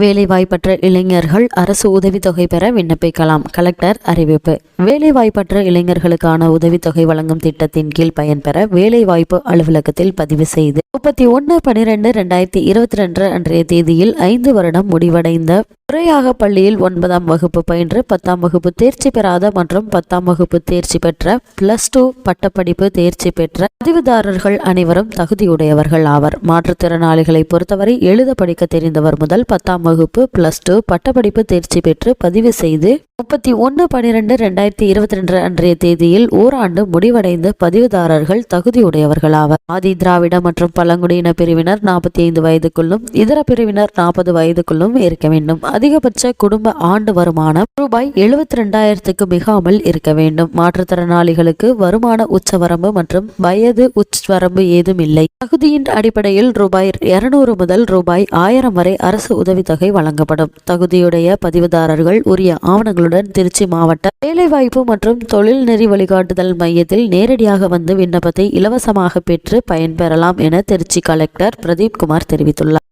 வேலைவாய்ப்பற்ற இளைஞர்கள் அரசு உதவித்தொகை பெற விண்ணப்பிக்கலாம். கலெக்டர் அறிவிப்பு. வேலைவாய்ப்பற்ற இளைஞர்களுக்கான உதவித்தொகை வழங்கும் திட்டத்தின் கீழ் பயன்பெற வேலைவாய்ப்பு அலுவலகத்தில் பதிவு செய்து 31/12/2022 அன்றைய தேதியில் 5 வருடம் முடிவடைந்த முறையாக பள்ளியில் 9ஆம் வகுப்பு பயின்று 10ஆம் வகுப்பு தேர்ச்சி பெறாத மற்றும் 10ஆம் வகுப்பு தேர்ச்சி பெற்ற +2 பட்டப்படிப்பு தேர்ச்சி பெற்ற பதிவுதாரர்கள் அனைவரும் தகுதியுடையவர்கள் ஆவர். மாற்றுத்திறனாளிகளை பொறுத்தவரை எழுத படிக்க தெரிந்தவர் முதல் 10ஆம் வகுப்பு +2 பட்டப்படிப்பு தேர்ச்சி பெற்று பதிவு செய்து 31/12/2022 அன்றைய தேதியில் ஓராண்டு முடிவடைந்த பதிவுதாரர்கள் தகுதியுடையவர்கள் ஆவர். ஆதி திராவிட மற்றும் பழங்குடியின பிரிவினர் 45 வயதுக்குள்ளும் இதர பிரிவினர் 40 வயதுக்குள்ளும் இருக்க வேண்டும். அதிகபட்ச குடும்ப ஆண்டு வருமானம் ரூபாய் 72,000க்கு மிகாமல் இருக்க வேண்டும். மாற்றுத்திறனாளிகளுக்கு வருமான உச்சவரம்பு மற்றும் வயது உச்சவரம்பு ஏதும் இல்லை. தகுதியின் அடிப்படையில் ரூபாய் 200 முதல் ரூபாய் 1000 வரை அரசு உதவித்தொகை வழங்கப்படும். தகுதியுடைய பதிவுதாரர்கள் உரிய ஆவணங்களுடன் திருச்சி மாவட்ட வேலைவாய்ப்பு மற்றும் தொழில் நெறி வழிகாட்டுதல் மையத்தில் நேரடியாக வந்து விண்ணப்பத்தை இலவசமாக பெற்று பயன்பெறலாம் என திருச்சி கலெக்டர் பிரதீப் குமார் தெரிவித்துள்ளார்.